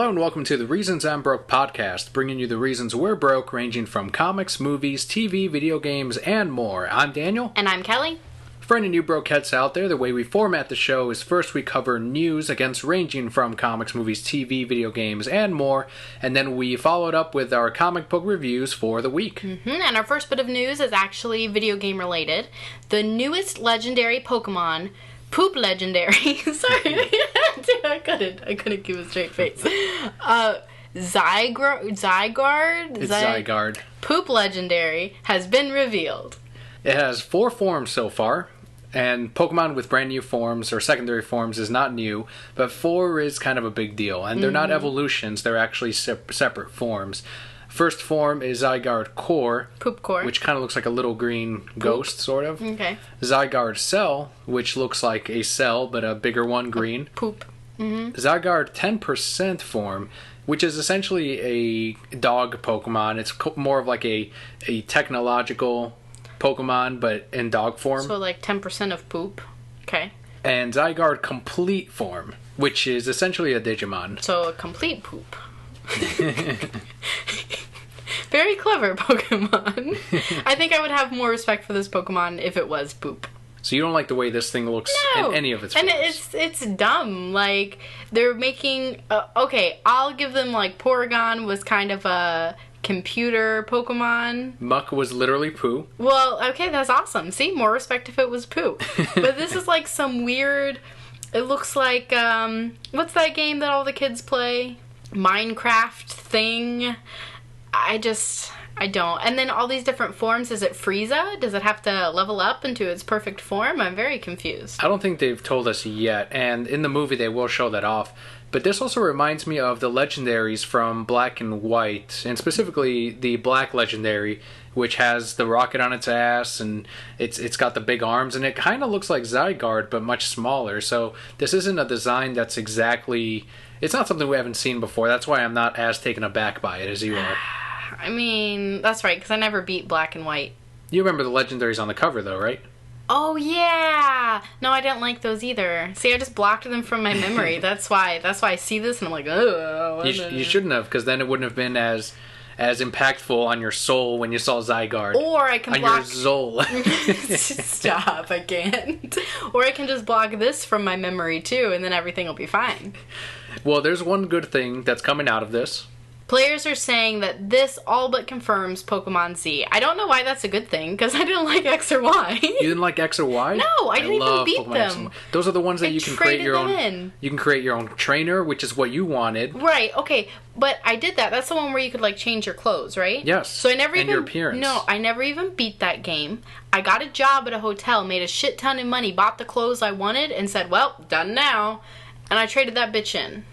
Hello and welcome to the Reasons I'm Broke podcast, bringing you the reasons we're broke, ranging from comics, movies, TV, video games, and more. I'm Daniel. And I'm Kelly. For any new brokeheads out there, the way we format the show is first we cover news ranging from comics, movies, TV, video games, and more, and then we follow it up with our comic book reviews for the week. And our first bit of news is actually video game related. The newest legendary Pokemon, Poop Legendary. Sorry, I couldn't keep a straight face. Zygarde. It's Zygarde. Poop Legendary has been revealed. It has 4 forms so far, and Pokemon with brand new forms or secondary forms is not new, but 4 is kind of a big deal. And they're not evolutions, they're actually separate forms. First form is Zygarde Core. Poop Core. Which kind of looks like a little green ghost, sort of. Okay. Zygarde Cell, which looks like a cell, but a bigger one, green. Poop. Mm-hmm. Zygarde 10% form, which is essentially a dog Pokemon. It's more of like a technological Pokemon, but in dog form. So like 10% of poop. Okay. And Zygarde Complete form, which is essentially a Digimon. So a complete poop. Very clever Pokemon. I think I would have more respect for this Pokemon if it was poop. So you don't like the way this thing looks in any of its forms? And it's dumb. Like, they're making... okay, I'll give them, like, Porygon was kind of a computer Pokemon. Muck was literally poo. Well, okay, that's awesome. See, more respect if it was poo. But this is, like, some weird... It looks like, what's that game that all the kids play? Minecraft thing. I don't. And then all these different forms. Is it Frieza? Does it have to level up into its perfect form? I'm very confused. I don't think they've told us yet, and in the movie they will show that off. But this also reminds me of the legendaries from Black and White, and specifically the Black Legendary, which has the rocket on its ass, and it's got the big arms, and it kind of looks like Zygarde, but much smaller. So this isn't a design that's exactly... It's not something we haven't seen before. That's why I'm not as taken aback by it as you are. I mean, that's right, because I never beat Black and White. You remember the legendaries on the cover, though, right? Oh, yeah! No, I didn't like those either. See, I just blocked them from my memory. That's why I see this and I'm like, oh. You shouldn't have, because then it wouldn't have been as impactful on your soul when you saw Zygarde. Or I can block... On your soul. Stop, I can't. Or I can just block this from my memory, too, and then everything will be fine. Well, there's one good thing that's coming out of this. Players are saying that this all but confirms Pokemon Z. I don't know why that's a good thing, because I didn't like X or Y. You didn't like X or Y? No, I didn't even beat Pokemon them. Those are the ones that you can create your own. You can create your own trainer, which is what you wanted. Right, okay. But I did that. That's the one where you could, like, change your clothes, right? Yes. So I never and your appearance. No, I never even beat that game. I got a job at a hotel, made a shit ton of money, bought the clothes I wanted, and said, well, done now. And I traded that bitch in.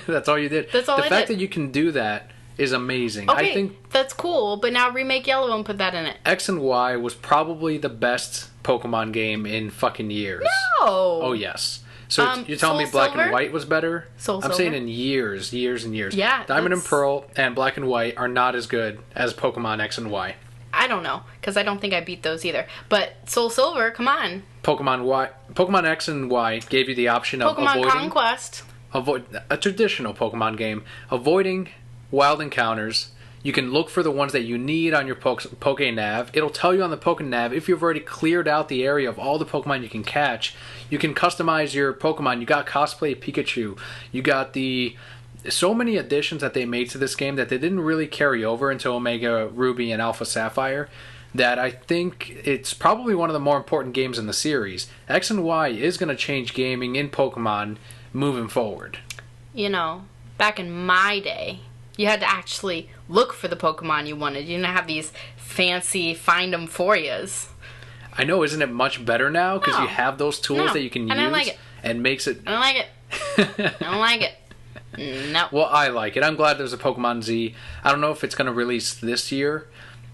That's all you did? That's all I did. The fact that you can do that is amazing. Okay, I think that's cool, but now remake Yellow and put that in it. X and Y was probably the best Pokemon game in fucking years. No! Oh, yes. So you're telling me Black and White was better? I'm saying in years and years. Yeah. Diamond and Pearl and Black and White are not as good as Pokemon X and Y. I don't know, because I don't think I beat those either. But Soul Silver, come on. Pokemon X and Y gave you the option of Pokemon Conquest. A traditional Pokemon game, avoiding wild encounters. You can look for the ones that you need on your Pokénav. It'll tell you on the Pokénav if you've already cleared out the area of all the Pokemon you can catch. You can customize your Pokemon. You got cosplay Pikachu. You got so many additions that they made to this game that they didn't really carry over into Omega Ruby and Alpha Sapphire, that I think it's probably one of the more important games in the series. X and Y is going to change gaming in Pokemon moving forward. You know, back in my day, you had to actually look for the Pokemon you wanted. You didn't have these fancy find-em-for-yas. I know, isn't it much better now? Because you have those tools that you can use. I like it. And makes it... I don't like it. I don't like it. No. Well, I like it. I'm glad there's a Pokemon Z. I don't know if it's going to release this year,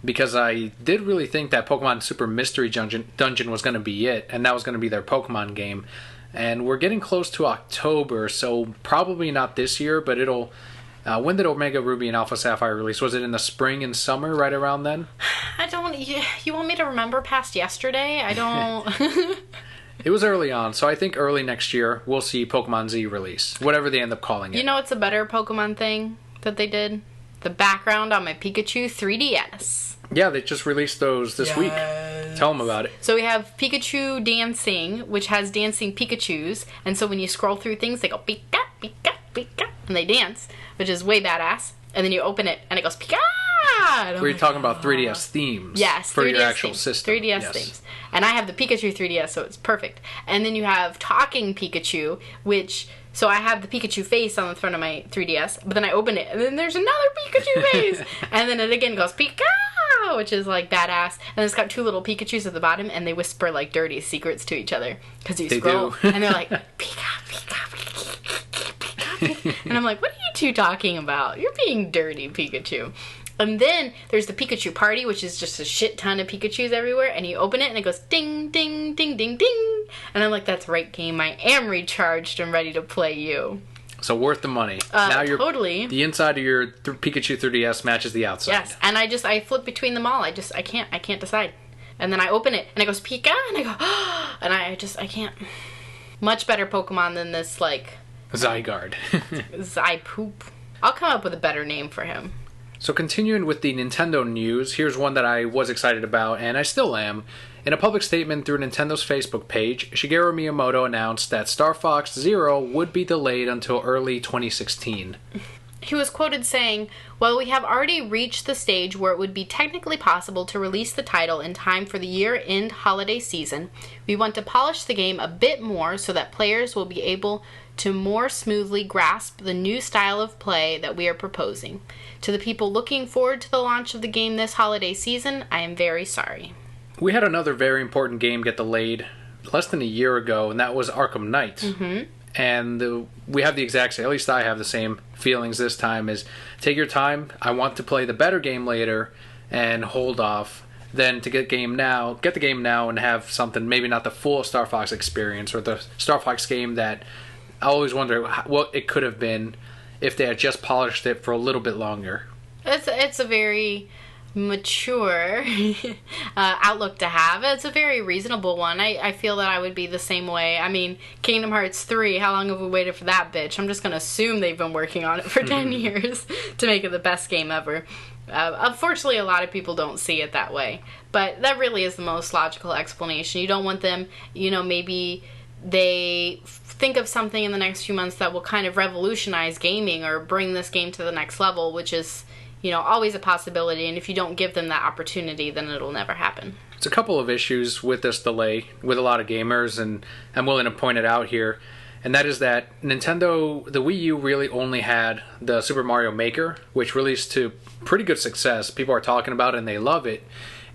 because I did really think that Pokemon Super Mystery Dungeon was going to be it, and that was going to be their Pokemon game. And we're getting close to October, so probably not this year, but it'll... when did Omega Ruby and Alpha Sapphire release? Was it in the spring and summer, right around then? I don't... You want me to remember past yesterday? I don't... It was early on, so I think early next year we'll see Pokemon Z release, whatever they end up calling it. You know what's a better Pokemon thing that they did? The background on my Pikachu 3DS. Yeah, they just released those this week. Tell them about it. So we have Pikachu dancing, which has dancing Pikachus, and so when you scroll through things, they go Pika, Pika, Pika, and they dance, which is way badass. And then you open it, and it goes Pika! Were you talking about 3DS themes? Yes, for 3DS your actual themes. system. 3DS themes. And I have the Pikachu 3DS, so it's perfect. And then you have Talking Pikachu, which... So I have the Pikachu face on the front of my 3DS, but then I open it, and then there's another Pikachu face! And then it again goes Pika! Which is, like, badass. And it's got two little Pikachus at the bottom, and they whisper, like, dirty secrets to each other. Because you scroll, and they're like, Pika, Pika, Pika, Pika, Pika. And I'm like, what are you two talking about? You're being dirty, Pikachu. And then there's the Pikachu Party, which is just a shit ton of Pikachus everywhere. And you open it, and it goes ding, ding, ding, ding, ding. And I'm like, that's right, game. I am recharged and ready to play you. So worth the money. Now you're totally. The inside of your Pikachu 3DS matches the outside. Yes, and I flip between them all. I can't decide. And then I open it, and it goes Pika, and I go, oh, and I can't. Much better Pokemon than this, like... Zygarde. Zypoop. I'll come up with a better name for him. So continuing with the Nintendo news, here's one that I was excited about, and I still am. In a public statement through Nintendo's Facebook page, Shigeru Miyamoto announced that Star Fox Zero would be delayed until early 2016. He was quoted saying, "While we have already reached the stage where it would be technically possible to release the title in time for the year-end holiday season, we want to polish the game a bit more so that players will be able to more smoothly grasp the new style of play that we are proposing. To the people looking forward to the launch of the game this holiday season, I am very sorry." We had another very important game get delayed less than a year ago, and that was Arkham Knight. Mm-hmm. And we have the exact same, at least I have the same feelings this time, is take your time. I want to play the better game later and hold off than to get the game now and have something, maybe not the full Star Fox experience or the Star Fox game that I always wonder what it could have been if they had just polished it for a little bit longer. It's a very mature outlook to have. It's a very reasonable one. I feel that I would be the same way. I mean, Kingdom Hearts 3, how long have we waited for that bitch? I'm just going to assume they've been working on it for 10 years to make it the best game ever. Unfortunately, a lot of people don't see it that way. But that really is the most logical explanation. You don't want them, maybe they think of something in the next few months that will kind of revolutionize gaming or bring this game to the next level, which is always a possibility, and if you don't give them that opportunity, then it'll never happen. It's a couple of issues with this delay with a lot of gamers, and I'm willing to point it out here, and that is that Nintendo, the Wii U really only had the Super Mario Maker, which released to pretty good success. People are talking about it, and they love it.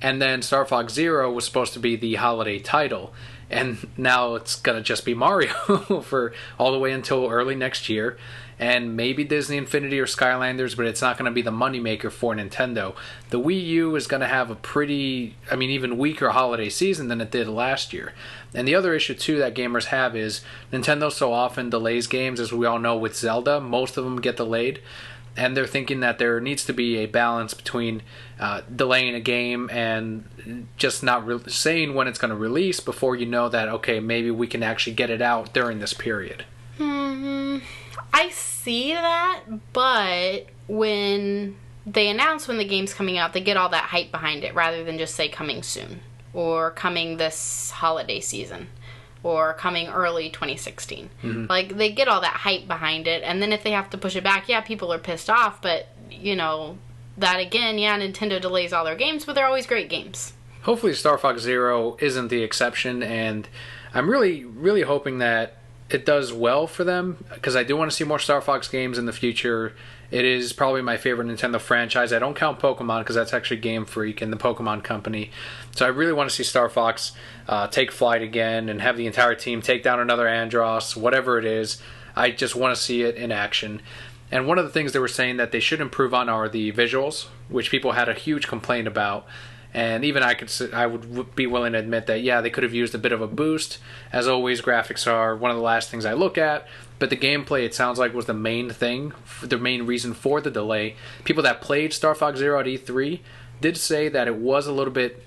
And then Star Fox Zero was supposed to be the holiday title, and now it's going to just be Mario for all the way until early next year. And maybe Disney Infinity or Skylanders, but it's not going to be the moneymaker for Nintendo. The Wii U is going to have a even weaker holiday season than it did last year. And the other issue, too, that gamers have is Nintendo so often delays games, as we all know with Zelda. Most of them get delayed. And they're thinking that there needs to be a balance between delaying a game and just not saying when it's going to release before you know that, okay, maybe we can actually get it out during this period. I see that, but when they announce when the game's coming out, they get all that hype behind it rather than just say coming soon or coming this holiday season or coming early 2016. Mm-hmm. Like, they get all that hype behind it, and then if they have to push it back, yeah, people are pissed off, but, that again, yeah, Nintendo delays all their games, but they're always great games. Hopefully Star Fox Zero isn't the exception, and I'm really, really hoping that it does well for them, because I do want to see more Star Fox games in the future. It is probably my favorite Nintendo franchise. I don't count Pokemon because that's actually Game Freak and the Pokemon Company. So I really want to see Star Fox take flight again and have the entire team take down another Andros, whatever it is. I just want to see it in action. And one of the things they were saying that they should improve on are the visuals, which people had a huge complaint about. And even I would be willing to admit that, yeah, they could have used a bit of a boost. As always, graphics are one of the last things I look at. But the gameplay, it sounds like, was the main thing, the main reason for the delay. People that played Star Fox Zero at E3 did say that it was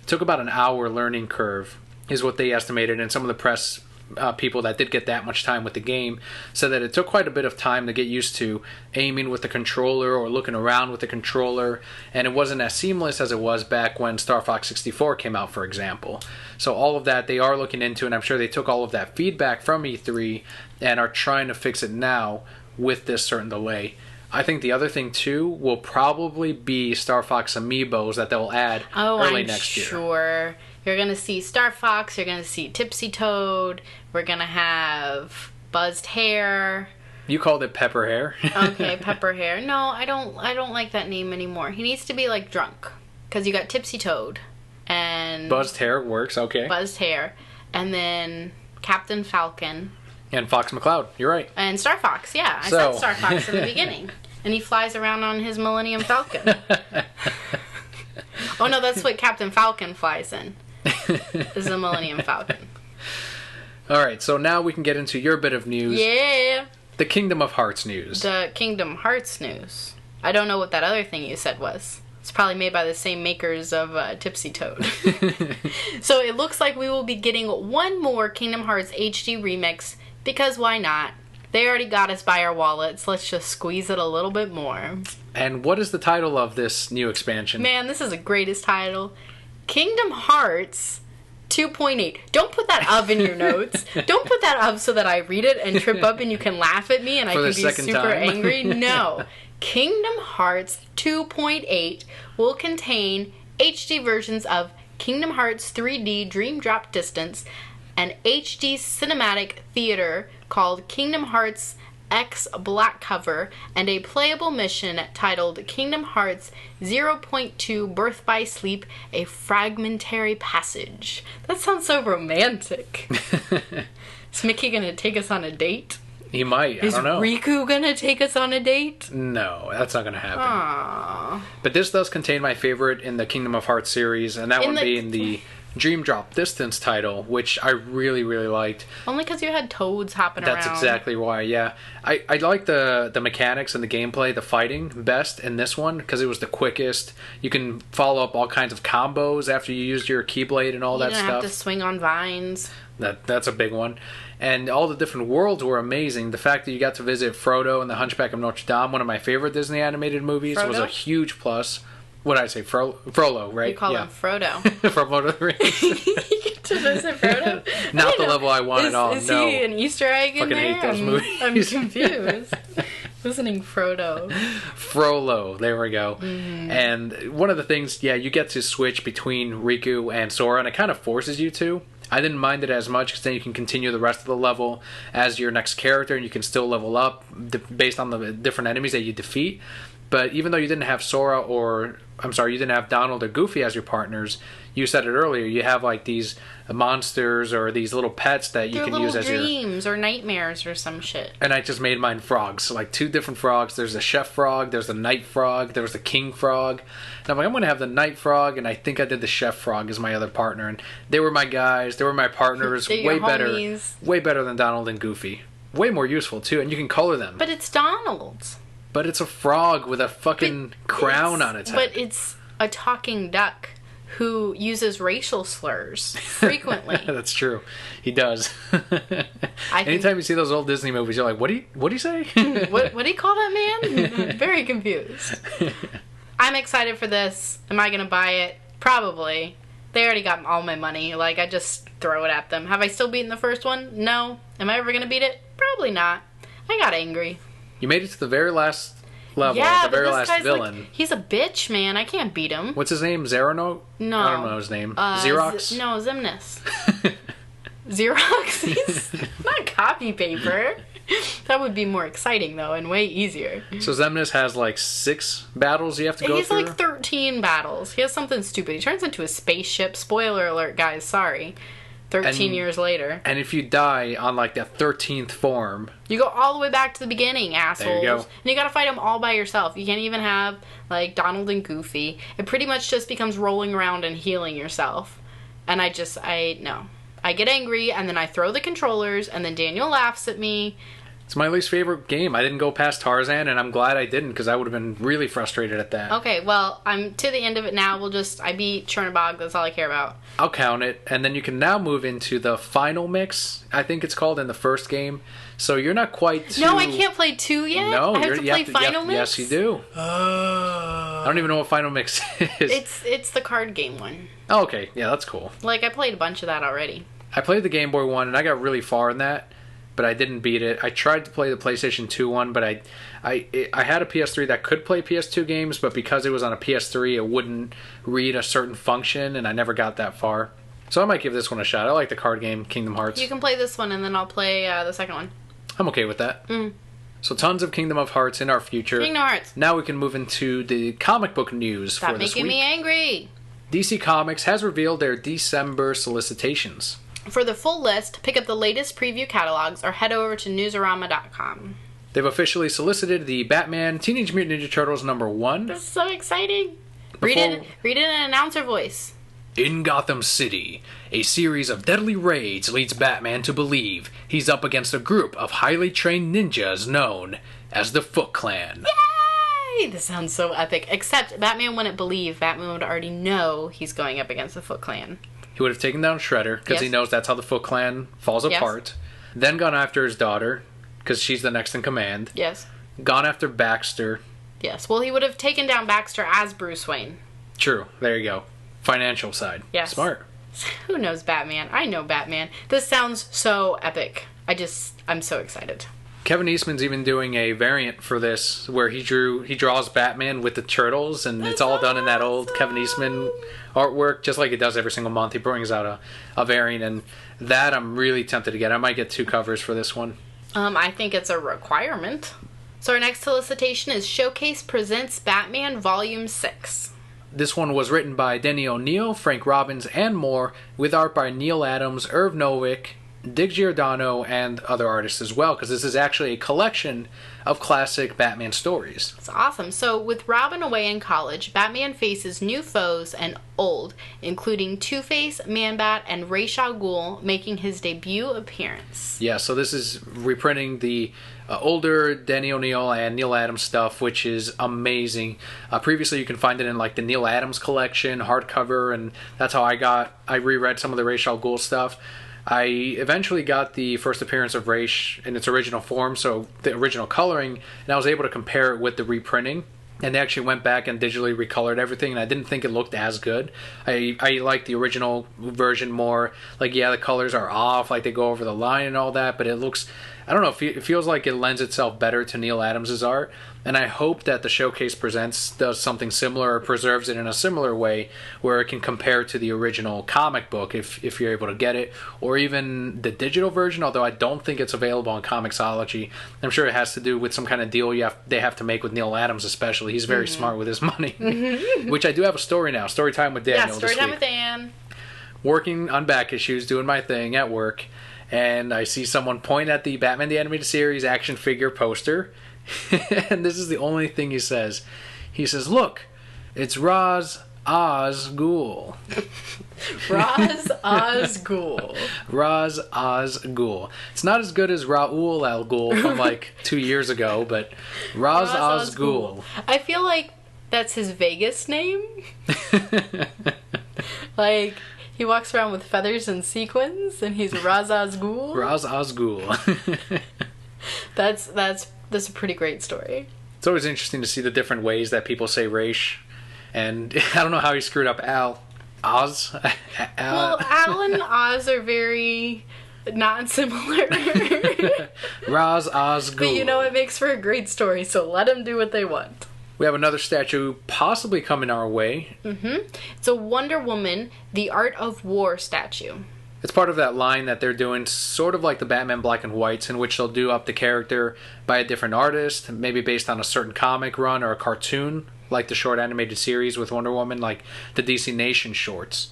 took about an hour learning curve is what they estimated, and some of the press people that did get that much time with the game said that it took quite a bit of time to get used to aiming with the controller or looking around with the controller, and it wasn't as seamless as it was back when Star Fox 64 came out, for example. So all of that they are looking into, and I'm sure they took all of that feedback from E3 and are trying to fix it now with this certain delay. I think the other thing too will probably be Star Fox amiibos that they'll add early next year. Sure. You're going to see Star Fox, you're going to see Tipsy Toad, we're going to have buzzed hair. You called it pepper hair. Okay, pepper hair. No, I don't like that name anymore. He needs to be like drunk, cuz you got Tipsy Toad and buzzed hair works, okay. Buzzed hair, and then Captain Falcon and Fox McCloud. You're right. And Star Fox. Yeah, I said Star Fox in the beginning. And he flies around on his Millennium Falcon. Oh no, that's what Captain Falcon flies in. Is the Millennium Falcon. Alright, so now we can get into your bit of news. Yeah. The Kingdom of Hearts news. The Kingdom Hearts news. I don't know what that other thing you said was. It's probably made by the same makers of Tipsy Toad. So it looks like we will be getting one more Kingdom Hearts HD remix, because why not? They already got us by our wallets. Let's just squeeze it a little bit more. And what is the title of this new expansion? Man, this is the greatest title. Kingdom Hearts 2.8. Don't put that of in your notes. Don't put that of so that I read it and trip up and you can laugh at me and I can be super angry. No. Kingdom Hearts 2.8 will contain HD versions of Kingdom Hearts 3D Dream Drop Distance, an HD cinematic theater called Kingdom Hearts X Black Cover, and a playable mission titled Kingdom Hearts 0.2 Birth by Sleep, a fragmentary passage. That sounds so romantic. Is Mickey gonna take us on a date? He might. I don't know. Is Riku gonna take us on a date? No, that's not gonna happen. Aww. But this does contain my favorite in the Kingdom of Hearts series, and that one being the Dream Drop Distance title, which I really, really liked. Only because you had toads hopping around. That's exactly why, yeah. I like the mechanics and the gameplay, the fighting, best in this one, because it was the quickest. You can follow up all kinds of combos after you used your Keyblade and all that stuff. You don't have to swing on vines. That's a big one. And all the different worlds were amazing. The fact that you got to visit Frodo and the Hunchback of Notre Dame, one of my favorite Disney animated movies, was a huge plus. What did I say? Frollo, right? You call him Frodo. From Lord of the Rings. Did I say Frodo? Not the level I want at all. Is he an Easter egg in there? I fucking hate those movies. I'm confused. Listening Frodo. Frollo, there we go. Mm-hmm. And one of the things, you get to switch between Riku and Sora, and it kind of forces you to. I didn't mind it as much because then you can continue the rest of the level as your next character, and you can still level up based on the different enemies that you defeat. But even though you didn't have you didn't have Donald or Goofy as your partners, you said it earlier, you have like these monsters or these little pets that you can use as your dreams or nightmares or some shit. And I just made mine frogs, like 2 different frogs. There's the chef frog, there's the night frog, there's the king frog. And I'm like, I'm going to have the night frog, and I think I did the chef frog as my other partner. And they were my guys, they were my partners, way better than Donald and Goofy. Way more useful too, and you can color them. But it's Donald's. But it's a frog with a fucking crown on its head. But it's a talking duck who uses racial slurs frequently. That's true. He does. Anytime you see those old Disney movies, you're like, what do you say? what do you call that man? I'm very confused. I'm excited for this. Am I going to buy it? Probably. They already got all my money. Like, I just throw it at them. Have I still beaten the first one? No. Am I ever going to beat it? Probably not. I got angry. You made it to the very last level, the very last villain. Like, he's a bitch, man. I can't beat him. What's his name? Zerono? No. I don't know his name. Xerox? No, Xemnas. Xerox? He's not copy paper. That would be more exciting, though, and way easier. So Xemnas has, like, 6 battles you have to go through? He's like 13 battles. He has something stupid. He turns into a spaceship. Spoiler alert, guys. Sorry. 13 years later. And if you die on, like, that 13th form... You go all the way back to the beginning, assholes. There you go. And you gotta fight them all by yourself. You can't even have, like, Donald and Goofy. It pretty much just becomes rolling around and healing yourself. And no. I get angry, and then I throw the controllers, and then Daniel laughs at me, It's my least favorite game. I didn't go past Tarzan, and I'm glad I didn't, because I would have been really frustrated at that. Okay, well, I'm to the end of it now. I beat Chernobog. That's all I care about. I'll count it, and then you can now move into the final mix, I think it's called, in the first game. So you're not quite too... No, I can't play 2 yet? No, I have to play Final Mix? Yes, you do. I don't even know what Final Mix is. It's the card game one. Oh, okay. Yeah, that's cool. Like, I played a bunch of that already. I played the Game Boy one, and I got really far in that, but I didn't beat it. I tried to play the PlayStation 2 one, but I had a PS3 that could play PS2 games, but because it was on a PS3, it wouldn't read a certain function, and I never got that far. So I might give this one a shot. I like the card game, Kingdom Hearts. You can play this one, and then I'll play the second one. I'm okay with that. So tons of Kingdom of Hearts in our future. Kingdom Hearts. Now we can move into the comic book news Stop for this week. making me angry. DC Comics has revealed their December solicitations. For the full list, pick up the latest preview catalogs or head over to newsarama.com. They've officially solicited the Batman Teenage Mutant Ninja Turtles #1. This is so exciting. Read it in an announcer voice. In Gotham City, a series of deadly raids leads Batman to believe he's up against a group of highly trained ninjas known as the Foot Clan. Yay! This sounds so epic. Except Batman wouldn't believe. Batman would already know he's going up against the Foot Clan. He would have taken down Shredder, because he knows that's how the Foot Clan falls apart. Then gone after his daughter, because she's the next in command. Yes. Gone after Baxter. Yes. Well, he would have taken down Baxter as Bruce Wayne. True. There you go. Financial side. Yes. Smart. Who knows Batman? I know Batman. This sounds so epic. I'm so excited. Kevin Eastman's even doing a variant for this where he draws Batman with the turtles, and it's all done in that old Kevin Eastman artwork, just like he does every single month. He brings out a variant, and that I'm really tempted to get. I might get 2 covers for this one. I think it's a requirement. So our next solicitation is Showcase Presents Batman Volume 6. This one was written by Denny O'Neil, Frank Robbins, and more, with art by Neil Adams, Irv Novick, Dick Giordano, and other artists as well, because this is actually a collection of classic Batman stories. It's awesome. So, with Robin away in college, Batman faces new foes and old, including Two-Face, Man-Bat, and Ra's al Ghul, making his debut appearance. Yeah, so this is reprinting the older Denny O'Neil and Neil Adams stuff, which is amazing. Previously, you can find it in like the Neil Adams collection, hardcover, and that's how I reread some of the Ra's al Ghul stuff. I eventually got the first appearance of Ra's in its original form, so the original coloring, and I was able to compare it with the reprinting. And they actually went back and digitally recolored everything, and I didn't think it looked as good. I like the original version more. Like, yeah, the colors are off, like they go over the line and all that, but it looks, I don't know, it feels like it lends itself better to Neil Adams' art. And I hope that the Showcase Presents does something similar or preserves it in a similar way where it can compare to the original comic book if you're able to get it, or even the digital version, although I don't think it's available on Comixology. I'm sure it has to do with some kind of deal they have to make with Neil Adams especially. He's very smart with his money. Which I do have a story now. Story time with Daniel. Yeah, story time with Dan. Working on back issues, doing my thing at work, and I see someone point at the Batman the Animated Series action figure poster. And this is the only thing he says. He says, "Look, it's Ra's al Ghul." Ra's al Ghul. Ra's al Ghul. It's not as good as Raoul al Ghul from like 2 years ago, but Ra's al Ghul. I feel like that's his Vegas name. Like, he walks around with feathers and sequins, and he's Ra's al Ghul. Ra's al Ghul. That's a pretty great story. It's always interesting to see the different ways that people say Ra's, and I don't know how he screwed up Oz. Well, Al and Oz are very not similar. Ra's al Ghul. But you know, it makes for a great story, so let them do what they want. We have another statue possibly coming our way. It's a Wonder Woman, The Art of War statue. It's part of that line that they're doing, sort of like the Batman Black and Whites, in which they'll do up the character by a different artist, maybe based on a certain comic run or a cartoon, like the short animated series with Wonder Woman, like the DC Nation shorts.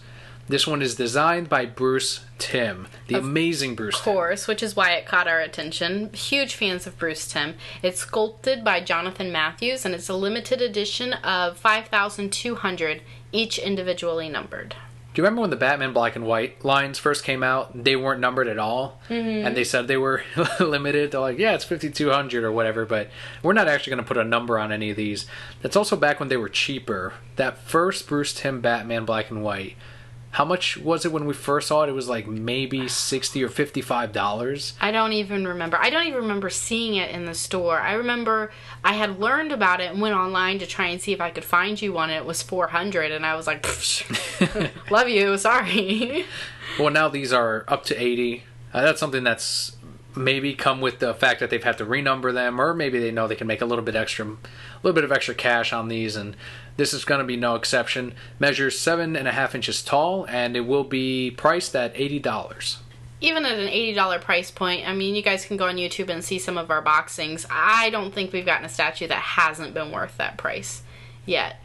This one is designed by Bruce Timm, the amazing Bruce Timm. Of course, which is why it caught our attention. Huge fans of Bruce Timm. It's sculpted by Jonathan Matthews, and it's a limited edition of 5,200, each individually numbered. Do you remember when the Batman Black and White lines first came out? They weren't numbered at all. Mm-hmm. And they said they were limited to like, yeah, it's 5,200 or whatever, but we're not actually going to put a number on any of these. That's also back when they were cheaper. That first Bruce Timm Batman Black and White, how much was it when we first saw it? It was like maybe $60 or $55. I don't even remember. I don't even remember seeing it in the store. I remember I had learned about it and went online to try and see if I could find you one, and it was $400, and I was like, love you, sorry. Well, now these are up to 80. That's something that's maybe come with the fact that they've had to renumber them, or maybe they know they can make a little bit of extra cash on these, and this is going to be no exception. Measures 7.5 inches tall, and it will be priced at $80. Even at an $80 price point, I mean, you guys can go on YouTube and see some of our boxings. I don't think we've gotten a statue that hasn't been worth that price yet.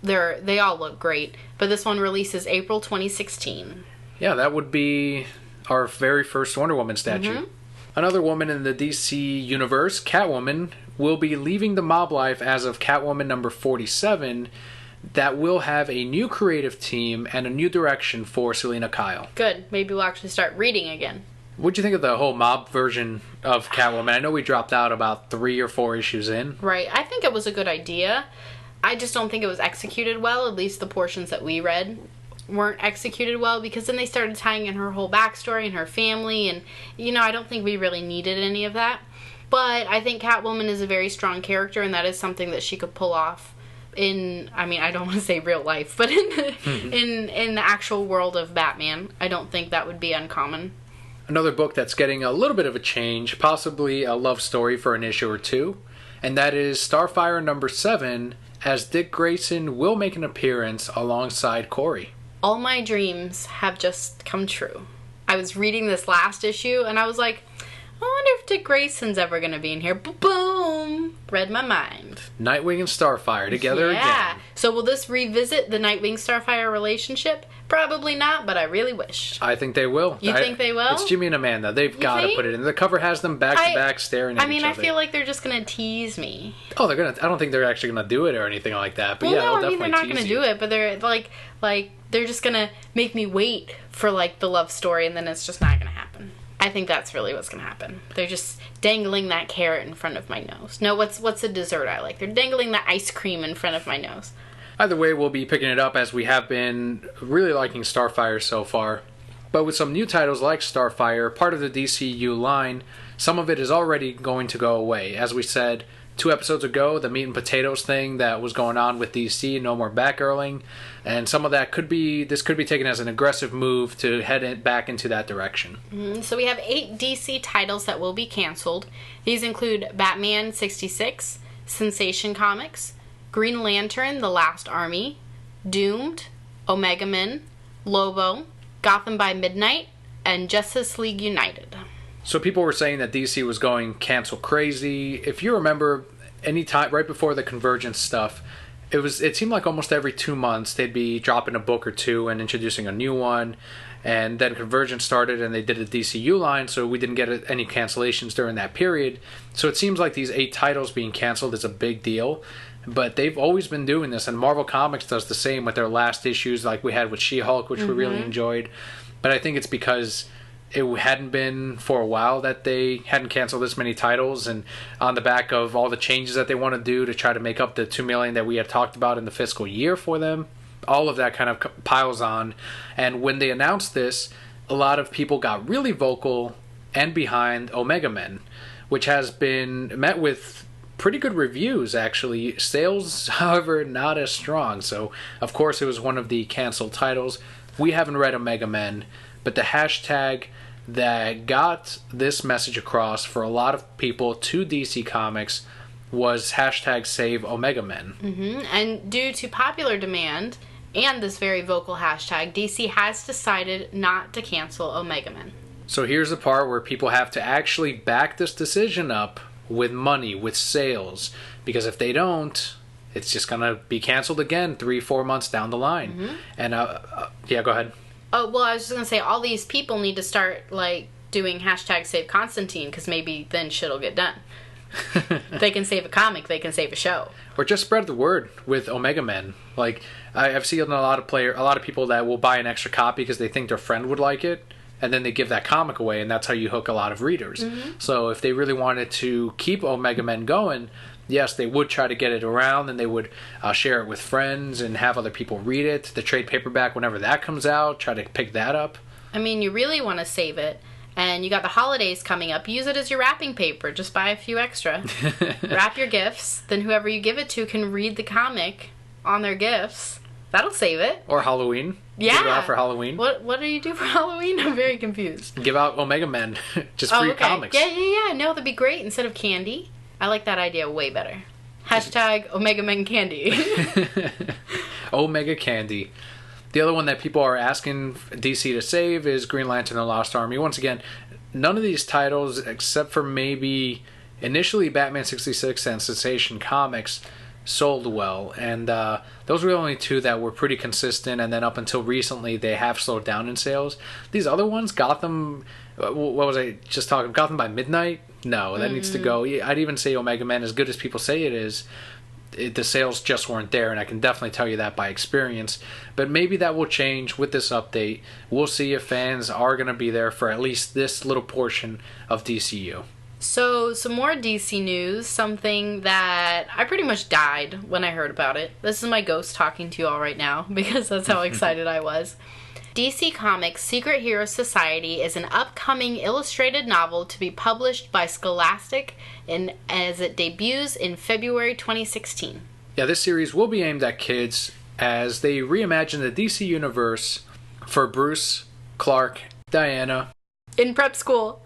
They all look great, but this one releases April 2016. Yeah, that would be our very first Wonder Woman statue. Mm-hmm. Another woman in the DC universe, Catwoman, will be leaving the mob life as of Catwoman number 47. That will have a new creative team and a new direction for Selina Kyle. Good. Maybe we'll actually start reading again. What'd you think of the whole mob version of Catwoman? I know we dropped out about 3 or 4 issues in. Right. I think it was a good idea. I just don't think it was executed well. At least the portions that we read weren't executed well, because then they started tying in her whole backstory and her family, and I don't think we really needed any of that. But I think Catwoman is a very strong character, and that is something that she could pull off in, I don't want to say real life, but in the actual world of Batman. I don't think that would be uncommon. Another book that's getting a little bit of a change, possibly a love story for an issue or two, and that is Starfire number 7, as Dick Grayson will make an appearance alongside Corey. All my dreams have just come true. I was reading this last issue, and I was like, I wonder if Dick Grayson's ever going to be in here. Boom! Read my mind. Nightwing and Starfire together again. So will this revisit the Nightwing-Starfire relationship? Probably not, but I really wish. I think they will. You think they will? It's Jimmy and Amanda. They've got to put it in. The cover has them back to back staring at each other. I feel like they're just going to tease me. Oh, they're going to... I don't think they're actually going to do it or anything like that. But they'll definitely they're not going to do it, but they're they're just going to make me wait for the love story, and then it's just not going to happen. I think that's really what's going to happen. They're just dangling that carrot in front of my nose. No, what's a dessert I like? They're dangling the ice cream in front of my nose. Either way, we'll be picking it up, as we have been really liking Starfire so far. But with some new titles like Starfire, part of the DCU line, some of it is already going to go away. As we said 2 episodes ago, the meat and potatoes thing that was going on with DC, no more Batgirling, and some of that could be taken as an aggressive move to head back into that direction. So we have 8 DC titles that will be canceled. These include Batman 66, Sensation Comics, Green Lantern, The Last Army, Doomed, Omega Men, Lobo, Gotham by Midnight, and Justice League United. So people were saying that DC was going cancel crazy. If you remember, any time right before the Convergence stuff, it seemed like almost every 2 months they'd be dropping a book or two and introducing a new one. And then Convergence started and they did a DCU line, so we didn't get any cancellations during that period. So it seems like these 8 titles being canceled is a big deal. But they've always been doing this, and Marvel Comics does the same with their last issues, like we had with She-Hulk, which we really enjoyed. But I think it's because it hadn't been for a while that they hadn't canceled this many titles, and on the back of all the changes that they want to do to try to make up the $2 million that we had talked about in the fiscal year for them, all of that kind of piles on. And when they announced this, a lot of people got really vocal and behind Omega Men, which has been met with pretty good reviews, actually. Sales, however, not as strong. So, of course, it was one of the canceled titles. We haven't read Omega Men, but the hashtag that got this message across for a lot of people to DC Comics was hashtag Save Omega Men. And due to popular demand and this very vocal hashtag, DC has decided not to cancel Omega Men. So here's the part where people have to actually back this decision up with money, with sales, because if they don't, it's just going to be canceled again 3-4 months down the line. And yeah, go ahead. Oh, well, I was just going to say, all these people need to start doing hashtag Save Constantine, because maybe then shit'll get done. They can save a comic, they can save a show. Or just spread the word with Omega Men. Like, I've seen a lot of people that will buy an extra copy because they think their friend would like it, and then they give that comic away, and that's how you hook a lot of readers. So if they really wanted to keep Omega Men going, yes, they would try to get it around, and they would share it with friends and have other people read it. The trade paperback, whenever that comes out, try to pick that up. I mean, you really want to save it. And you got the holidays coming up. Use it as your wrapping paper. Just buy a few extra. Wrap your gifts. Then whoever you give it to can read the comic on their gifts. That'll save it. Or Halloween. Yeah. Give it out for Halloween. What do you do for Halloween? I'm very confused. Give out Omega Men. Just free comics. Yeah. No, that'd be great. Instead of candy. I like that idea way better. Hashtag Omega Men Candy. Omega Candy. The other one that people are asking DC to save is Green Lantern and the Lost Army. Once again, none of these titles, except for maybe initially Batman 66 and Sensation Comics, sold well. And those were the only two that were pretty consistent. And then up until recently, they have slowed down in sales. These other ones, Gotham, what was I just talking? Gotham by Midnight? No, that needs to go. I'd even say Omega Men, as good as people say it is, the sales just weren't there, and I can definitely tell you that by experience. But maybe that will change with this update. We'll see if fans are going to be there for at least this little portion of DCU. So, some more DC news, something that I pretty much died when I heard about it. This is my ghost talking to you all right now, because that's how excited I was. DC Comics' Secret Hero Society is an upcoming illustrated novel to be published by Scholastic as it debuts in February 2016. Yeah, this series will be aimed at kids as they reimagine the DC universe for Bruce, Clark, Diana. In prep school.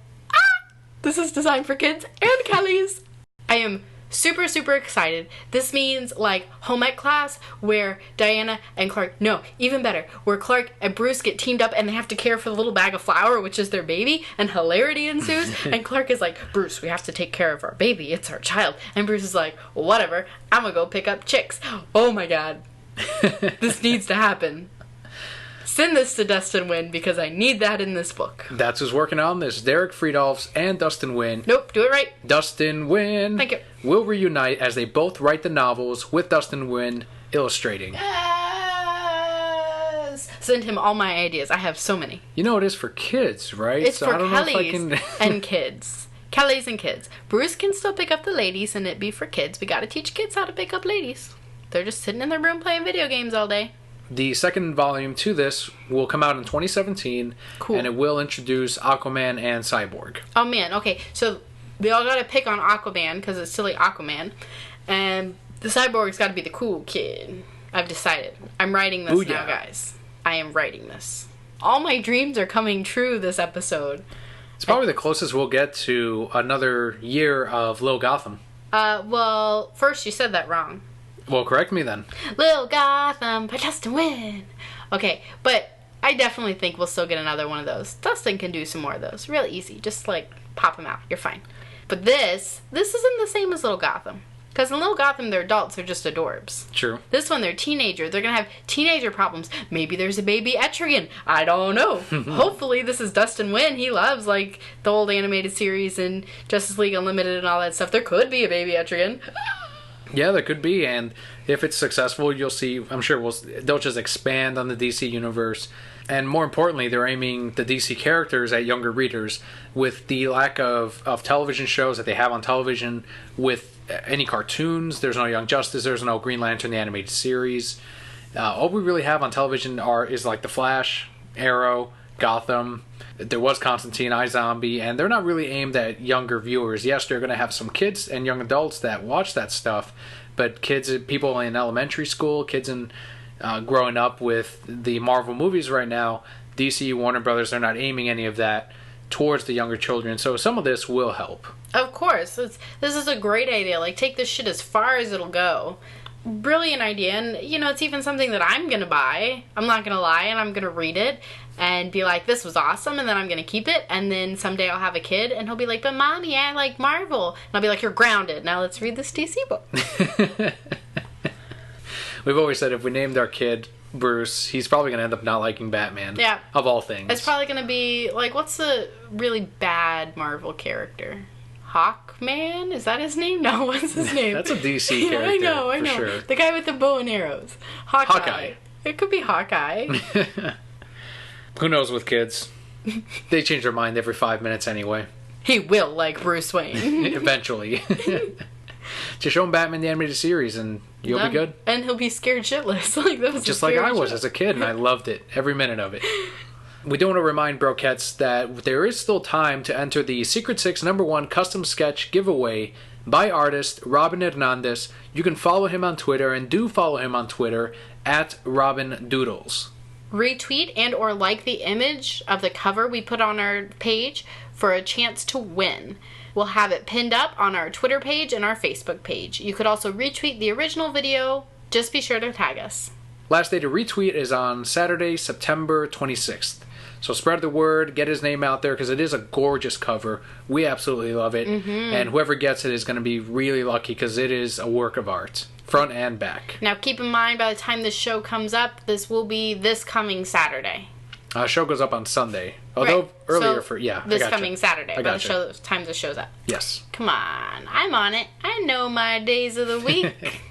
This is designed for kids and Kelly's. I am super, super excited. This means, like, home ec class where Diana and Clark, no, even better, where Clark and Bruce get teamed up and they have to care for the little bag of flour, which is their baby, and hilarity ensues. And Clark is like, Bruce, we have to take care of our baby. It's our child. And Bruce is like, whatever, I'm gonna go pick up chicks. Oh my god. This needs to happen. Send this to Dustin Nguyen because I need that in this book. That's who's working on this. Derek Friedolfs and Dustin Nguyen. Nope, do it right. Dustin Nguyen. Thank you. Will reunite as they both write the novels with Dustin Nguyen illustrating. Yes! Send him all my ideas. I have so many. You know it is for kids, right? It's so for I don't Kelly's know if I can... and kids. Kelly's and kids. Bruce can still pick up the ladies and it be for kids. We gotta teach kids how to pick up ladies. They're just sitting in their room playing video games all day. The second volume to this will come out in 2017. Cool. And it will introduce Aquaman and Cyborg. Oh man, okay, so they all gotta pick on Aquaman because it's silly Aquaman. And the Cyborg's gotta be the cool kid. I've decided. I'm writing this now, guys. I am writing this. All my dreams are coming true this episode. It's probably the closest we'll get to another year of Lil Gotham. Well, first you said that wrong. Well, correct me then. Lil Gotham by Dustin Nguyen. Okay, but I definitely think we'll still get another one of those. Dustin can do some more of those. Real easy. Just, like, pop them out. You're fine. But this isn't the same as Lil Gotham. Because in Lil Gotham, they're adults. They're just adorbs. True. This one, they're teenagers. They're going to have teenager problems. Maybe there's a baby Etrigan. I don't know. Hopefully, this is Dustin Nguyen. He loves, like, the old animated series and Justice League Unlimited and all that stuff. There could be a baby Etrigan. Yeah, there could be, and if it's successful, you'll see, I'm sure they'll just expand on the DC universe. And more importantly, they're aiming the DC characters at younger readers. With the lack of television shows that they have on television, with any cartoons, there's no Young Justice, there's no Green Lantern, the animated series. All we really have on television is like The Flash, Arrow, Gotham. There was Constantine, iZombie, and they're not really aimed at younger viewers. Yes, they're going to have some kids and young adults that watch that stuff, but people in elementary school, kids growing up with the Marvel movies right now, DC, Warner Brothers, they're not aiming any of that towards the younger children, so some of this will help. Of course. This is a great idea. Like, take this shit as far as it'll go. Brilliant idea, and, you know, it's even something that I'm going to buy. I'm not going to lie, and I'm going to read it and be like, this was awesome, and then I'm going to keep it, and then someday I'll have a kid, and he'll be like, but Mommy, I like Marvel. And I'll be like, you're grounded. Now let's read this DC book. We've always said if we named our kid Bruce, he's probably going to end up not liking Batman. Yeah. Of all things. It's probably going to be, like, what's the really bad Marvel character? Hawkman? Is that his name? No, what's his name? That's a DC character. I know. Sure. The guy with the bow and arrows. Hawkeye. It could be Hawkeye. Who knows with kids? They change their mind every 5 minutes anyway. He will like Bruce Wayne. Eventually. Just show him Batman the Animated Series and you'll be good. And he'll be scared shitless. Like that was just like I was as a kid, and I loved it. Every minute of it. We do want to remind Brokettes that there is still time to enter the Secret 6 #1 custom sketch giveaway by artist Robin Hernandez. You can follow him on Twitter, and do follow him on Twitter at Robin Doodles. Retweet and or like the image of the cover we put on our page for a chance to win. We'll have it pinned up on our Twitter page and our Facebook page. You could also retweet the original video. Just be sure to tag us. Last day to retweet is on Saturday, September 26th. So spread the word, get his name out there, because it is a gorgeous cover. We absolutely love it. And whoever gets it is going to be really lucky, because it is a work of art, front and back. Now keep in mind, by the time this show comes up, this will be this coming Saturday. Show goes up on Sunday. Although earlier so this coming Saturday, by the time the show's up. Yes. Come on, I'm on it. I know my days of the week.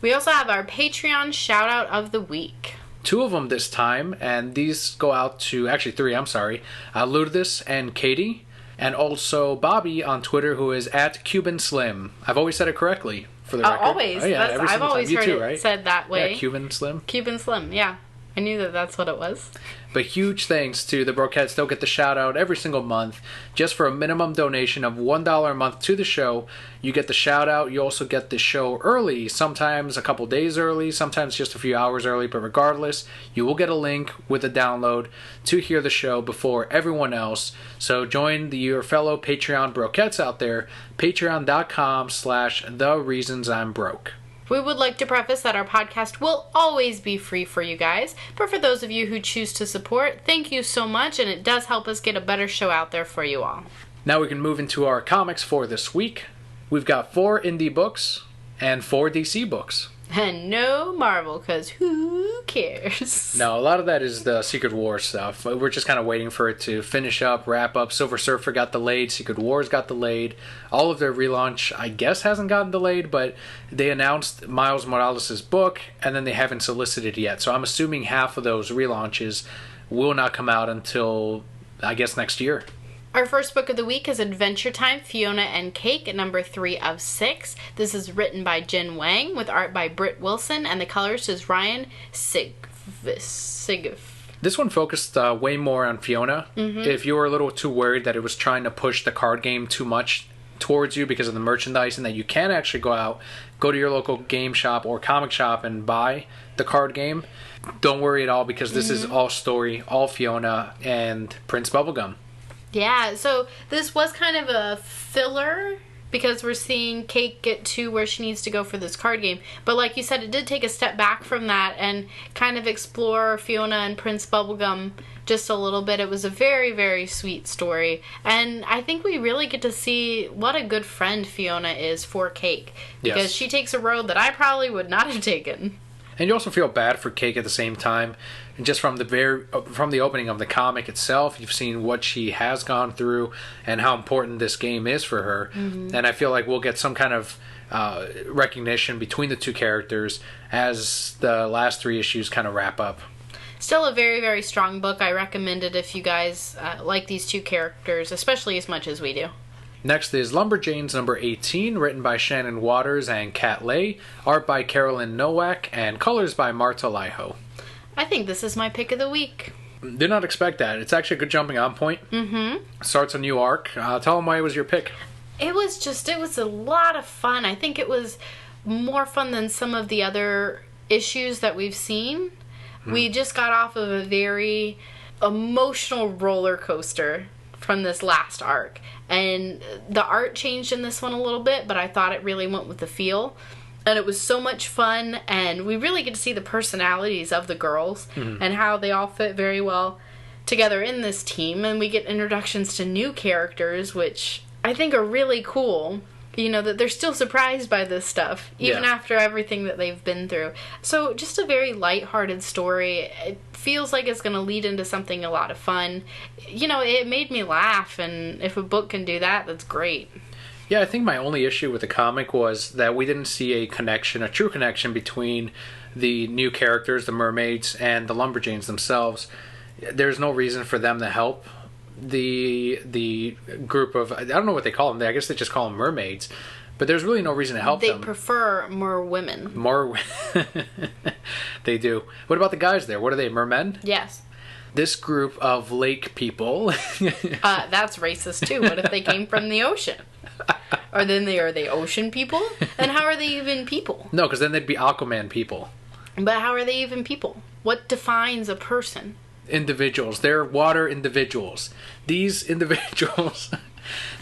We also have our Patreon shout out of the week. 2 of them this time, and these go out to, actually 3, I'm sorry, Lourdes and Katie, and also Bobby on Twitter, who is at Cuban Slim. I've always said it correctly, for the record. Always. I've always heard it said that way. Yeah, Cuban Slim. Cuban Slim, yeah. I knew that's what it was. But huge thanks to the Brokettes. They'll get the shout out every single month. Just for a minimum donation of $1 a month to the show, you get the shout out. You also get the show early, sometimes a couple days early, sometimes just a few hours early. But regardless, you will get a link with a download to hear the show before everyone else. So join your fellow Patreon Brokettes out there. Patreon.com/TheReasonsI'mBroke. We would like to preface that our podcast will always be free for you guys, but for those of you who choose to support, thank you so much, and it does help us get a better show out there for you all. Now we can move into our comics for this week. We've got 4 indie books and 4 DC books. And no Marvel, because who cares? No, a lot of that is the Secret Wars stuff. We're just kind of waiting for it to finish up, wrap up. Silver Surfer got delayed. Secret Wars got delayed. All of their relaunch, I guess, hasn't gotten delayed, but they announced Miles Morales' book, and then they haven't solicited yet. So I'm assuming half of those relaunches will not come out until, I guess, next year. Our first book of the week is Adventure Time, Fiona and Cake, number 3 of 6. This is written by Jen Wang, with art by Britt Wilson, and the colorist is Ryan Sigif. This one focused way more on Fiona. If you were a little too worried that it was trying to push the card game too much towards you because of the merchandising, that you can actually go to your local game shop or comic shop and buy the card game, don't worry at all, because this is all story, all Fiona and Prince Bubblegum. Yeah, so this was kind of a filler because we're seeing Cake get to where she needs to go for this card game. But like you said, it did take a step back from that and kind of explore Fiona and Prince Bubblegum just a little bit. It was a very, very sweet story. And I think we really get to see what a good friend Fiona is for Cake. Because she takes a road that I probably would not have taken. And you also feel bad for Cake at the same time. And just from the opening of the comic itself, you've seen what she has gone through and how important this game is for her. And I feel like we'll get some kind of recognition between the two characters as the last 3 issues kind of wrap up. Still a very, very strong book. I recommend it if you guys like these 2 characters, especially as much as we do. Next is Lumberjanes number 18, written by Shannon Waters and Kat Lay, art by Carolyn Nowak, and colors by Marta Laiho. I think this is my pick of the week. Did not expect that. It's actually a good jumping on point. Starts a new arc. Tell them why it was your pick. It was a lot of fun. I think it was more fun than some of the other issues that we've seen. We just got off of a very emotional roller coaster from this last arc. And the art changed in this one a little bit, but I thought it really went with the feel. And it was so much fun, and we really get to see the personalities of the girls and how they all fit very well together in this team. And we get introductions to new characters, which I think are really cool. You know, that they're still surprised by this stuff, even after everything that they've been through. So just a very lighthearted story. It feels like it's going to lead into something a lot of fun. You know, it made me laugh, and if a book can do that, that's great. Yeah, I think my only issue with the comic was that we didn't see a true connection between the new characters, the mermaids, and the Lumberjanes themselves. There's no reason for them to help the group of, I don't know what they call them. I guess they just call them mermaids. But there's really no reason to help them. They prefer more women. They do. What about the guys there? What are they, mermen? Yes. This group of lake people. That's racist too. What if they came from the ocean? Or then are they ocean people? And how are they even people? No, because then they'd be Aquaman people. But how are they even people? What defines a person? Individuals. They're water individuals. These individuals,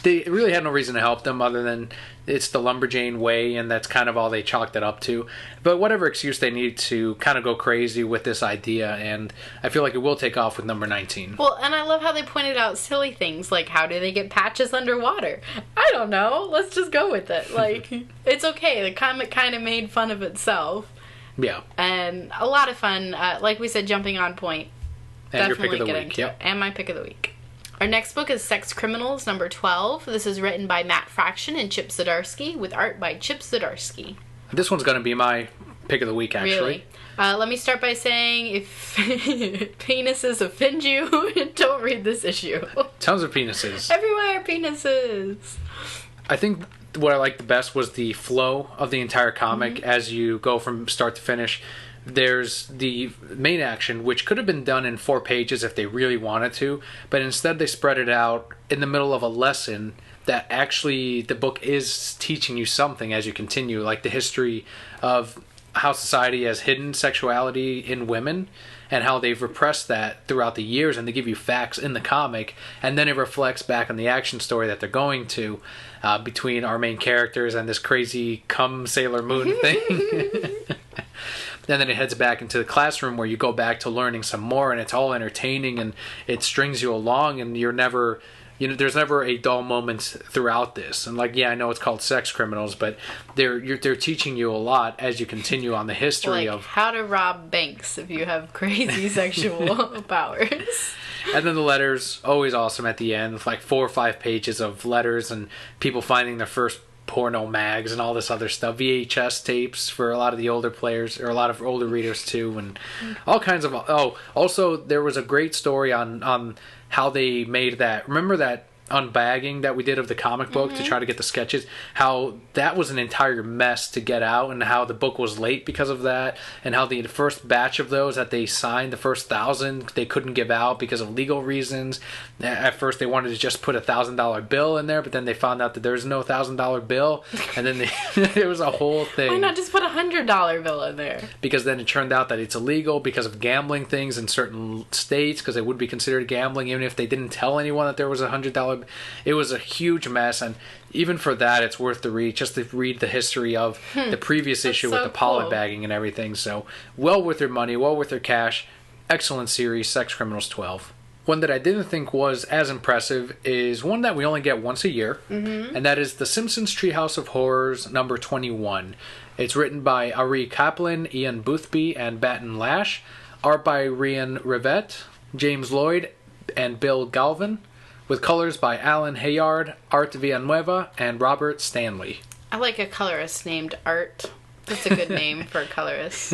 they really had no reason to help them other than it's the Lumberjane way, and that's kind of all they chalked it up to. But whatever excuse they need to kind of go crazy with this idea, and I feel like it will take off with number 19. Well, and I love how they pointed out silly things, like how do they get patches underwater? I don't know. Let's just go with it. Like, it's okay. The comic kind of made fun of itself. Yeah. And a lot of fun. Like we said, jumping on point. And your pick of the week, yep. And my pick of the week. Our next book is Sex Criminals, number 12. This is written by Matt Fraction and Chip Zdarsky, with art by Chip Zdarsky. This one's going to be my pick of the week, actually. Really? Let me start by saying, if penises offend you, don't read this issue. Tons of penises. Everywhere, penises. I think what I liked the best was the flow of the entire comic as you go from start to finish. There's the main action, which could have been done in 4 pages if they really wanted to, but instead they spread it out in the middle of a lesson that actually the book is teaching you something as you continue, like the history of how society has hidden sexuality in women and how they've repressed that throughout the years, and they give you facts in the comic, and then it reflects back on the action story that they're going to between our main characters and this crazy come Sailor Moon thing. And then it heads back into the classroom where you go back to learning some more, and it's all entertaining and it strings you along, and you're never, there's never a dull moment throughout this. And like, yeah, I know it's called Sex Criminals, but they're teaching you a lot as you continue on the history of how to rob banks if you have crazy sexual powers. And then the letters, always awesome at the end, with like 4 or 5 pages of letters and people finding their first porno mags and all this other stuff, VHS tapes for a lot of the older players, or a lot of older readers too, and all kinds of. Oh, also there was a great story on how they made that. Remember that unbagging that we did of the comic book to try to get the sketches? How that was an entire mess to get out, and how the book was late because of that, and how the first batch of those that they signed, the first 1,000, they couldn't give out because of legal reasons. At first they wanted to just put $1,000 bill in there, but then they found out that there's no $1,000 bill, and then it was a whole thing. Why not just put $100 bill in there? Because then it turned out that it's illegal because of gambling things in certain states, because it would be considered gambling even if they didn't tell anyone that there was $100. It was a huge mess, and even for that, it's worth the read, just to read the history of the previous issue with the polybagging and everything. So, well worth their money, well worth their cash. Excellent series, Sex Criminals 12. One that I didn't think was as impressive is one that we only get once a year, and that is The Simpsons Treehouse of Horrors, number 21. It's written by Ari Kaplan, Ian Boothby, and Batten Lash. Art by Rian Rivette, James Lloyd, and Bill Galvin, with colors by Alan Hayard, Art Villanueva, and Robert Stanley. I like a colorist named Art. That's a good name for a colorist.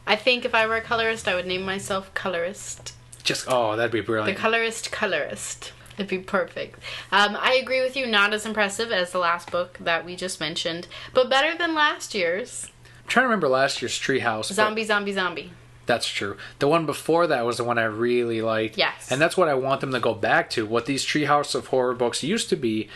I think if I were a colorist, I would name myself Colorist. That'd be brilliant. The Colorist. It'd be perfect. I agree with you, not as impressive as the last book that we just mentioned, but better than last year's. I'm trying to remember last year's Treehouse. Zombie. That's true. The one before that was the one I really liked. Yes. And that's what I want them to go back to. What these Treehouse of Horror books used to be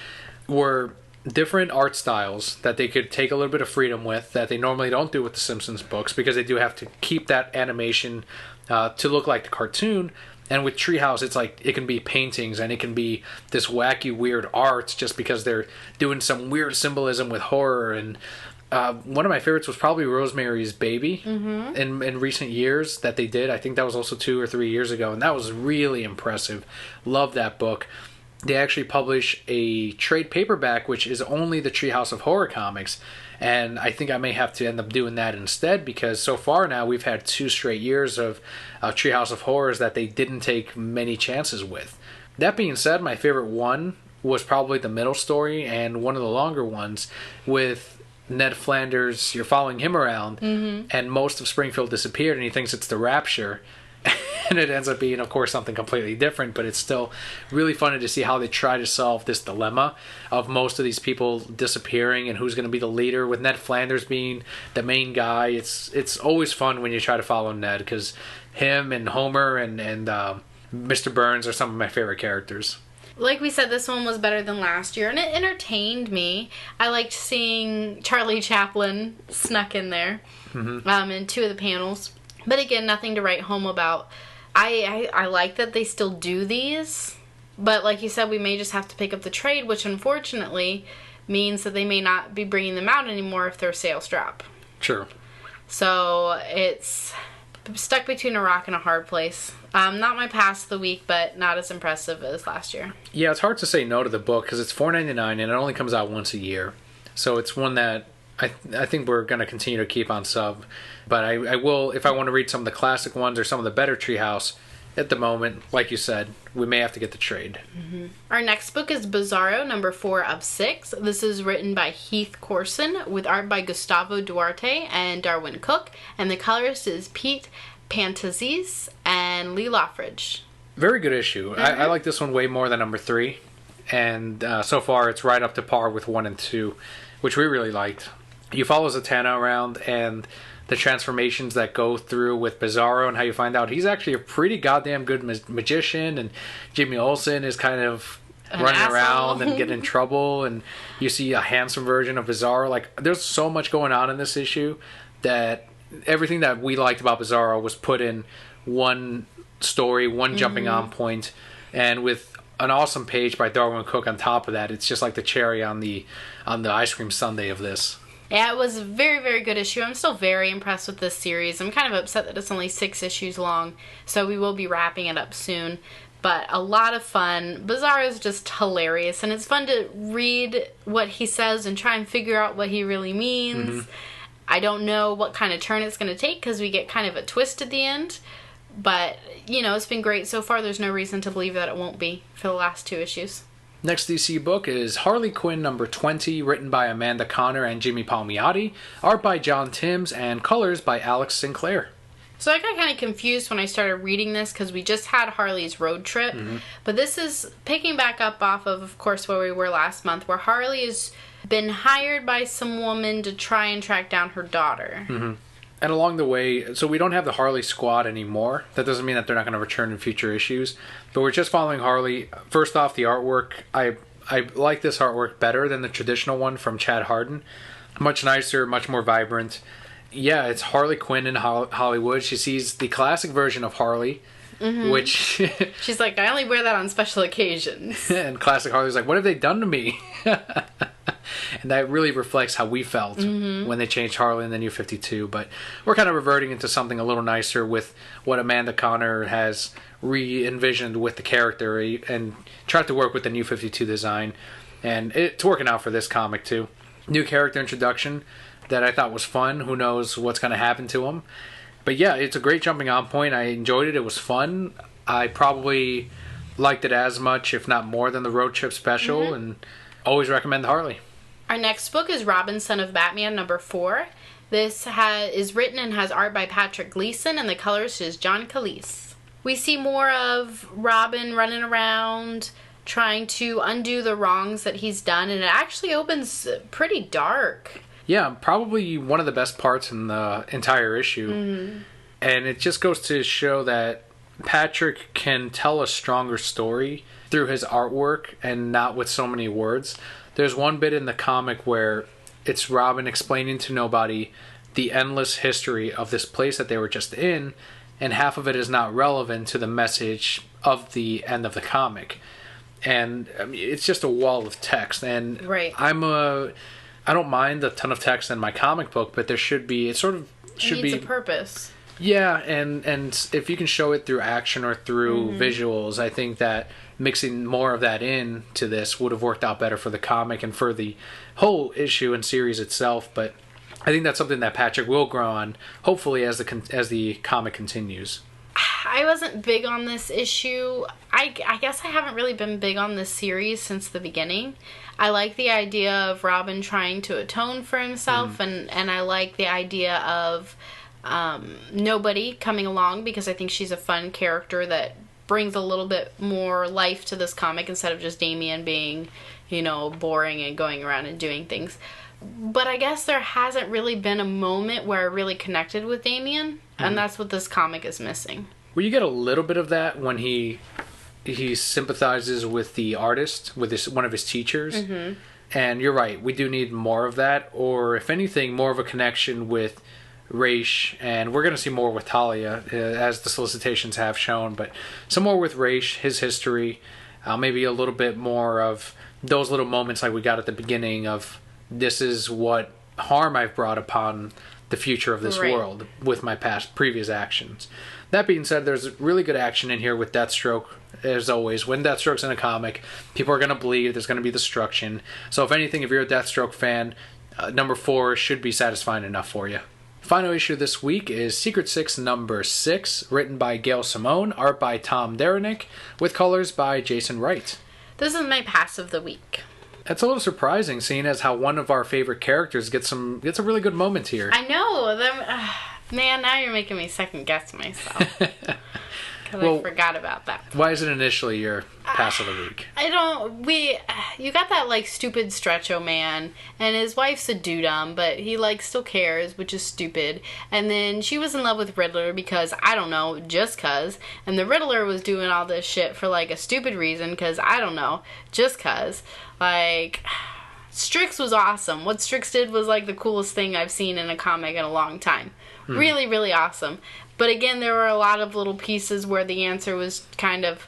were different art styles that they could take a little bit of freedom with that they normally don't do with the Simpsons books, because they do have to keep that animation to look like the cartoon. And with Treehouse, it's like it can be paintings and it can be this wacky, weird art just because they're doing some weird symbolism with horror. And one of my favorites was probably Rosemary's Baby in recent years that they did. I think that was also 2 or 3 years ago, and that was really impressive. Love that book. They actually publish a trade paperback, which is only the Treehouse of Horror comics, and I think I may have to end up doing that instead, because so far now we've had 2 straight years of Treehouse of Horrors that they didn't take many chances with. That being said, my favorite one was probably the middle story and one of the longer ones with Ned Flanders. You're following him around, and most of Springfield disappeared, and he thinks it's the Rapture. And it ends up being, of course, something completely different, but it's still really funny to see how they try to solve this dilemma of most of these people disappearing and who's going to be the leader, with Ned Flanders being the main guy. It's always fun when you try to follow Ned, because him and Homer and Mr. Burns are some of my favorite characters. Like we said, this one was better than last year, and it entertained me. I liked seeing Charlie Chaplin snuck in there in 2 of the panels. But again, nothing to write home about. I like that they still do these, but like you said, we may just have to pick up the trade, which unfortunately means that they may not be bringing them out anymore if their sales drop. True. So it's stuck between a rock and a hard place. Not my pass of the week, but not as impressive as last year. Yeah, it's hard to say no to the book because it's $4.99 and it only comes out once a year. So it's one that I think we're going to continue to keep on sub. But I will, if I want to read some of the classic ones or some of the better Treehouse, at the moment, like you said, we may have to get the trade. Our next book is Bizarro, number 4 of 6. This is written by Heath Corson, with art by Gustavo Duarte and Darwin Cook, and the colorist is Pete Pantazis and Lee Loffridge. Very good issue. I like this one way more than number 3, and so far it's right up to par with 1 and 2, which we really liked. You follow Zatanna around, and the transformations that go through with Bizarro and how you find out he's actually a pretty goddamn good magician, and Jimmy Olsen is kind of running around and getting in trouble, and you see a handsome version of Bizarro. Like, there's so much going on in this issue that everything that we liked about Bizarro was put in one story, one jumping on point, and with an awesome page by Darwin Cook on top of that, it's just like the cherry on the ice cream sundae of this. Yeah, it was a very, very good issue. I'm still very impressed with this series. I'm kind of upset that it's only 6 issues long, so we will be wrapping it up soon. But a lot of fun. Bizarro is just hilarious, and it's fun to read what he says and try and figure out what he really means. I don't know what kind of turn it's going to take, because we get kind of a twist at the end. But, you know, it's been great so far. There's no reason to believe that it won't be for the last 2 issues. Next DC book is Harley Quinn number 20, written by Amanda Conner and Jimmy Palmiotti, art by John Timms, and colors by Alex Sinclair. So I got kind of confused when I started reading this, because we just had Harley's road trip, but this is picking back up off of course, where we were last month, where Harley has been hired by some woman to try and track down her daughter. And along the way, so we don't have the Harley squad anymore. That doesn't mean that they're not going to return in future issues. But we're just following Harley. First off, the artwork. I like this artwork better than the traditional one from Chad Hardin. Much nicer, much more vibrant. Yeah, it's Harley Quinn in Hollywood. She sees the classic version of Harley, which... She's like, I only wear that on special occasions. And classic Harley's like, what have they done to me? And that really reflects how we felt when they changed Harley in the New 52. But we're kind of reverting into something a little nicer with what Amanda Conner has re-envisioned with the character and tried to work with the New 52 design. And it's working out for this comic, too. New character introduction that I thought was fun. Who knows what's going to happen to him. But yeah, it's a great jumping on point. I enjoyed it. It was fun. I probably liked it as much, if not more, than the Road Trip special. And always recommend Harley. Our next book is Robin, Son of Batman, number 4. This is written and has art by Patrick Gleason, and the colorist is John Calise. We see more of Robin running around, trying to undo the wrongs that he's done, and it actually opens pretty dark. Yeah, probably one of the best parts in the entire issue. And it just goes to show that Patrick can tell a stronger story through his artwork and not with so many words. There's one bit in the comic where it's Robin explaining to nobody the endless history of this place that they were just in, and half of it is not relevant to the message of the end of the comic. And I mean, it's just a wall of text. And I don't mind a ton of text in my comic book, but there should be, it needs a purpose. Yeah, and if you can show it through action or through visuals, I think that mixing more of that in to this would have worked out better for the comic and for the whole issue and series itself. But I think that's something that Patrick will grow on, hopefully, as the comic continues. I wasn't big on this issue. I guess I haven't really been big on this series since the beginning. I like the idea of Robin trying to atone for himself, and I like the idea of Nobody coming along, because I think she's a fun character that brings a little bit more life to this comic instead of just Damian being, boring and going around and doing things. But I guess there hasn't really been a moment where I really connected with Damian, and that's what this comic is missing. Well, you get a little bit of that when he sympathizes with the artist, with one of his teachers. Mm-hmm. And you're right, we do need more of that, or if anything, more of a connection with Raish, and we're going to see more with Talia, as the solicitations have shown, but some more with Raish, his history, maybe a little bit more of those little moments like we got at the beginning of, this is what harm I've brought upon the future of this world with my previous actions. That being said, there's really good action in here with Deathstroke. As always, when Deathstroke's in a comic, people are going to bleed, there's going to be destruction. So if anything, if you're a Deathstroke fan, number 4 should be satisfying enough for you. Final issue this week is Secret Six number 6, written by Gail Simone, art by Tom Derenick, with colors by Jason Wright. This is my pass of the week. That's a little surprising, seeing as how one of our favorite characters gets a really good moment here. I know. Man, now you're making me second guess myself. Because I forgot about that. Why is it initially your pass of the week? You got that, stupid Stretcho man, and his wife's a dudum, but he, still cares, which is stupid. And then she was in love with Riddler because, I don't know, just cuz. And the Riddler was doing all this shit for, a stupid reason, because, I don't know, just cuz. Strix was awesome. What Strix did was, the coolest thing I've seen in a comic in a long time. Really, really awesome. But again, there were a lot of little pieces where the answer was kind of,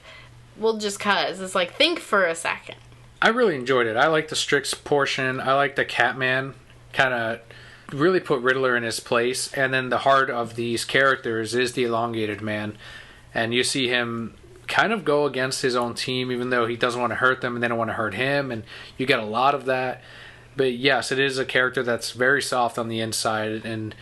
well, just cuz. It's think for a second. I really enjoyed it. I like the Strix portion. I like the Catman kind of really put Riddler in his place. And then the heart of these characters is the Elongated Man. And you see him kind of go against his own team, even though he doesn't want to hurt them and they don't want to hurt him. And you get a lot of that. But yes, it is a character that's very soft on the inside and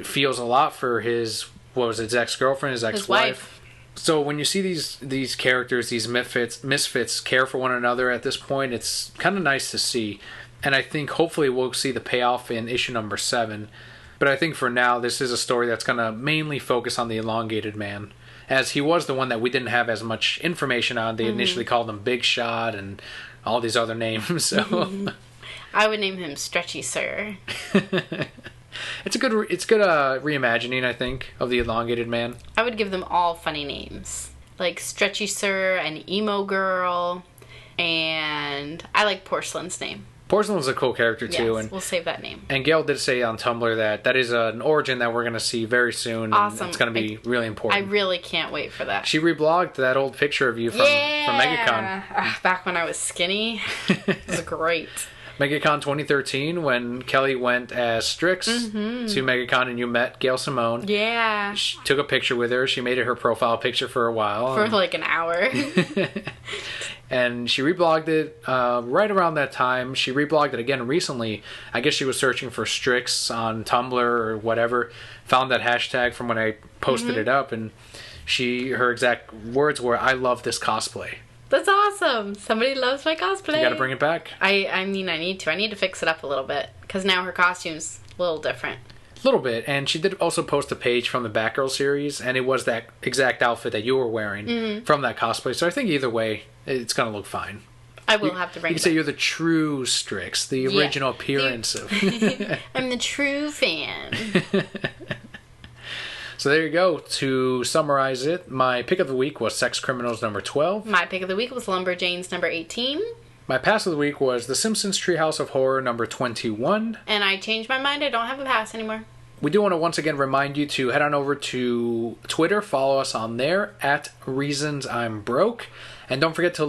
feels a lot for his ex-girlfriend, his ex-wife. So when you see these characters, these misfits care for one another at this point, it's kind of nice to see. And I think hopefully we'll see the payoff in issue number 7. But I think for now, this is a story that's going to mainly focus on the Elongated Man, as he was the one that we didn't have as much information on. They initially called him Big Shot and all these other names. So I would name him Stretchy Sir. It's good reimagining, I think, of the Elongated Man. I would give them all funny names. Like Stretchy Sir and Emo Girl. And I like Porcelain's name. Porcelain's a cool character, too. Yes, we'll save that name. And Gail did say on Tumblr that is an origin that we're going to see very soon. Awesome. And it's going to be really important. I really can't wait for that. She reblogged that old picture of you from MegaCon. Back when I was skinny. It was great. MegaCon 2013, when Kelli went as Strix to MegaCon and you met Gail Simone. Yeah. She took a picture with her. She made it her profile picture for a while. For an hour. And she reblogged it right around that time. She reblogged it again recently. I guess she was searching for Strix on Tumblr or whatever. Found that hashtag from when I posted it up. And her exact words were, "I love this cosplay." That's awesome. Somebody loves my cosplay. You gotta bring it back. I need to fix it up a little bit, because now her costume's a little different. A little bit. And she did also post a page from the Batgirl series, and it was that exact outfit that you were wearing from that cosplay. So I think either way, it's gonna look fine. I will have to bring it back. You can say you're the true Strix, the original appearance of... I'm the true fan. So there you go. To summarize it, my pick of the week was Sex Criminals number 12. My pick of the week was Lumberjanes number 18. My pass of the week was The Simpsons Treehouse of Horror number 21. And I changed my mind. I don't have a pass anymore. We do want to once again remind you to head on over to Twitter. Follow us on there at Reasons I'm Broke. And don't forget to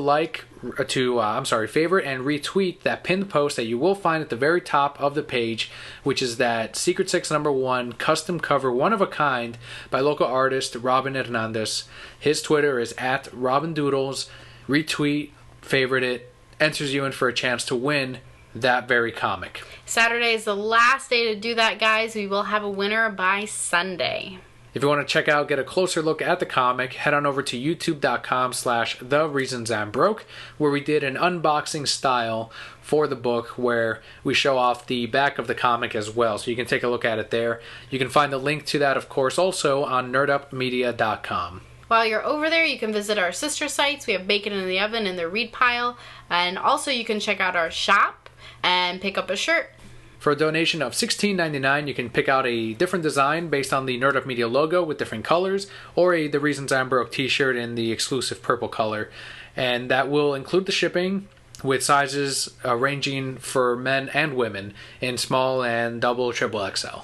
favorite and retweet that pinned post that you will find at the very top of the page, which is that Secret Six number 1 custom cover, one of a kind, by local artist Robin Hernandez. His Twitter is at RobinDoodles. Retweet, favorite it, enters you in for a chance to win that very comic. Saturday is the last day to do that, guys. We will have a winner by Sunday. If you want to check out, get a closer look at the comic, head on over to youtube.com/thereasonsimmbroke, where we did an unboxing style for the book where we show off the back of the comic as well. So you can take a look at it there. You can find the link to that, of course, also on nerdupmedia.com. While you're over there, you can visit our sister sites. We have Bacon in the Oven and the Read Pile. And also you can check out our shop and pick up a shirt. For a donation of $16.99, you can pick out a different design based on the Nerd Up Media logo with different colors, or The Reasons I'm Broke t-shirt in the exclusive purple color. And that will include the shipping with sizes ranging for men and women in small and double, triple XL.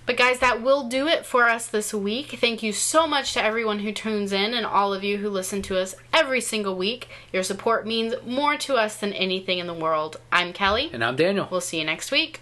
But guys, that will do it for us this week. Thank you so much to everyone who tunes in and all of you who listen to us every single week. Your support means more to us than anything in the world. I'm Kelly. And I'm Daniel. We'll see you next week.